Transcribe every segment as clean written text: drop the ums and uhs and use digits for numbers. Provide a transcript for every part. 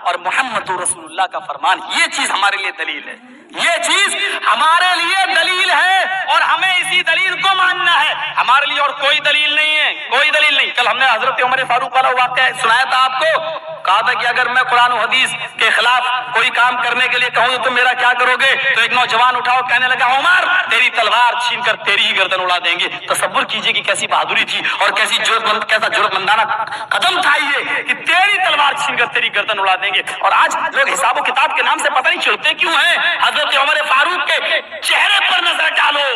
اور محمد رسول اللہ کا فرمان، یہ چیز ہمارے لیے دلیل ہے، یہ چیز ہمارے لیے دلیل ہے اور ہمیں اسی دلیل کو ماننا ہے، ہمارے لیے اور کوئی دلیل نہیں ہے، کوئی دلیل نہیں۔ کل ہم نے حضرت عمر فاروق والا واقعہ سنایا تھا آپ کو، کہا تھا کہ اگر میں قرآن و حدیث کے خلاف کوئی کام کرنے کے لیے کہوں تو تم میرا کیا کرو گے؟ تو ایک نوجوان اٹھا اور کہنے لگا عمر تیری تلوار چھین کر تیری ہی گردن اڑا دیں گے۔ تصور کیجئے کہ کیسی بہادری تھی اور کیسا جرأتمندانہ قدم تھا یہ کہ تیری تلوار چھین کر تیری گردن اڑا دیں گے۔ اور آج لوگ حساب و کتاب کے نام سے پتہ نہیں چڑھتے کیوں ہیں؟ حضرت عمر فاروق کے چہرے پر نظر ڈالو،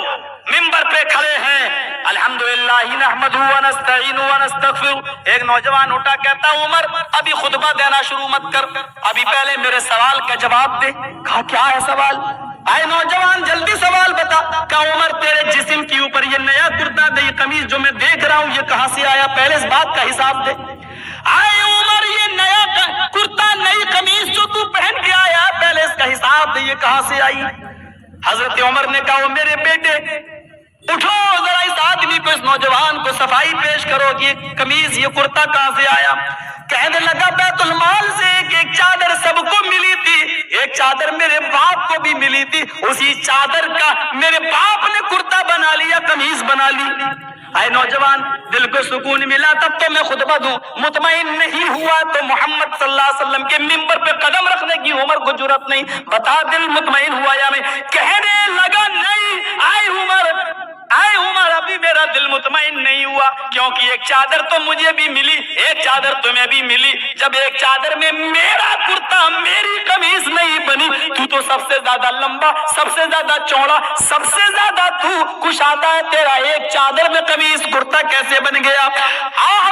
منبر پہ کھڑے ہیں، الحمدللہ نحمدہ ونستعینہ ونستغفرہ۔ ایک نوجوان اٹھا کہتا عمر ابھی خطبہ دینا شروع مت کر، ابھی پہلے میرے سوال کا جواب دے۔ کہا کیا ہے سوال؟ اے نوجوان جلدی سوال بتا۔ کہا عمر تیرے جسم کے اوپر یہ نیا کرتا نئی قمیض جو میں دیکھ رہا ہوں یہ کہاں سے آیا؟ پہلے اس بات کا حساب دے۔ اے عمر یہ نیا کرتا نئی قمیض جو تو پہن کے آیا پہلے اس کا حساب دے، یہ کہاں سے آئی؟ حضرت عمر نے کہا میرے بیٹے اٹھو ذرا اس آدمی کو، اس نوجوان کو صفائی پیش کرو کہ یہ قمیض یہ کرتا کہاں سے آیا؟ کہنے لگا بیت المال سے ایک چادر سب کو ملی تھی، ایک چادر میرے باپ کو بھی ملی تھی، اسی چادر کا میرے باپ نے کرتا بنا لیا، قمیض بنا لی۔ اے نوجوان دل کو سکون ملا تب تو میں خطبہ دوں، مطمئن نہیں ہوا تو محمد صلی اللہ علیہ وسلم کے منبر پہ قدم رکھنے کی عمر کو جرأت نہیں، بتا دل مطمئن ہوا یا نہیں؟ کہنے لگا نہیں اے عمر ابھی میرا دل مطمئن نہیں ہوا، کیونکہ ایک چادر تو مجھے بھی ملی، ایک چادر تمہیں بھی ملی، جب ایک چادر میں میرا کرتا میری قمیض نہیں بنی، تو سب سے زیادہ لمبا، سب سے زیادہ چوڑا، سب سے زیادہ تو کشادہ ہے، تیرا ایک چادر میں قمیض کرتا کیسے بن گیا؟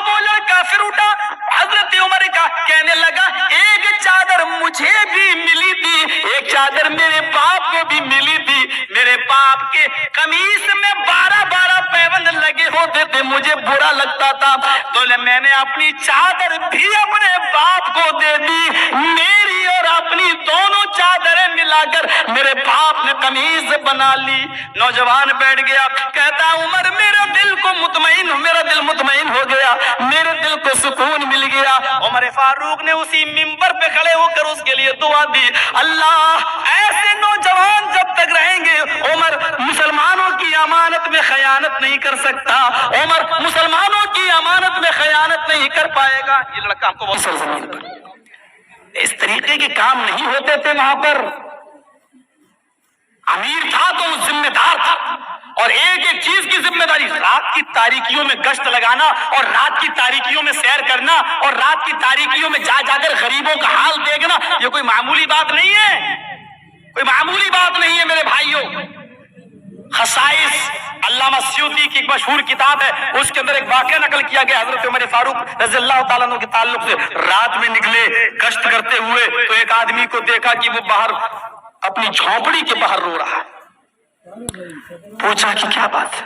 بولا کافر اٹھا، حضرت عمر کا کہنے لگا ایک چادر مجھے بھی ملی تھی، ایک چادر میرے باپ کو بھی ملی تھی، میرے باپ کے قمیض میں 12 پیوند لگے ہوتے تھے، مجھے برا لگتا تھا تو میں نے اپنی چادر بھی اپنے باپ کو دے دی، میری اور اپنی دونوں چادریں ملا کر میرے باپ نے قمیض بنا لی۔ نوجوان بیٹھ گیا، کہتا عمر میرا دل مطمئن ہو گیا، میرے دل کو سکون مل گیا۔ عمر فاروق نے اسی منبر پہ کھڑے ہو کر اس کے لیے دعا دی، اللہ ایسے نوجوان جب تک رہیں گے عمر مسلمانوں کی امانت میں خیانت نہیں کر سکتا، عمر مسلمانوں کی امانت میں خیانت نہیں کر پائے گا۔ یہ لڑکا ہم کو بہت سرزمین پر اس طریقے کے کام نہیں ہوتے تھے، وہاں پر امیر تھا تو وہ ذمہ دار تھا، اور ایک ایک چیز کی ذمہ داری، رات کی تاریکیوں میں گشت لگانا اور رات کی تاریکیوں میں سیر کرنا اور رات کی تاریکیوں میں جا کر غریبوں کا حال دیکھنا، یہ کوئی معمولی بات نہیں ہے، کوئی معمولی بات نہیں ہے میرے بھائیوں۔ خصائص علامہ سیوطی کی ایک مشہور کتاب ہے، اس کے اندر ایک واقعہ نقل کیا گیا حضرت عمر فاروق رضی اللہ تعالیٰ عنہ کے تعلق سے۔ رات میں نکلے گشت کرتے ہوئے تو ایک آدمی کو دیکھا کہ وہ باہر اپنی جھونپڑی کے باہر رو رہا ہے، پوچھا کہ کیا بات ہے؟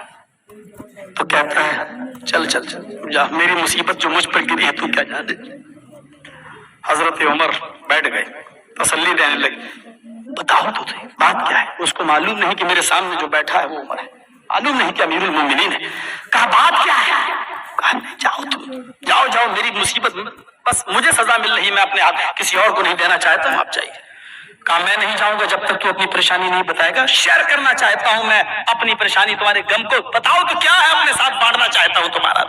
تو کہتا ہے چل جا، میری مصیبت جو مجھ پر گری ہے تو کیا جانے۔ حضرت عمر بیٹھ گئے، تسلی دینے لگے، بتاؤ تو بات کیا ہے؟ اس کو معلوم نہیں کہ میرے سامنے جو بیٹھا ہے وہ عمر ہے، معلوم نہیں کہ امیر المومنین ہے۔ کہا بات کیا ہے؟ کہا جاؤ تم، جاؤ میری مصیبت بس مجھے سزا مل رہی، میں اپنے ہاتھ کسی اور کو نہیں دینا چاہتا ہوں، آپ جائیے۔ کہا میں نہیں جاؤں گا جب تک تو اپنی پریشانی نہیں بتائے گا، شیئر کرنا چاہتا ہوں میں اپنی پریشانی، تمہارے غم کو بتاؤ تو کیا ہے، اپنے ساتھ بانٹنا چاہتا ہوں تمہارا۔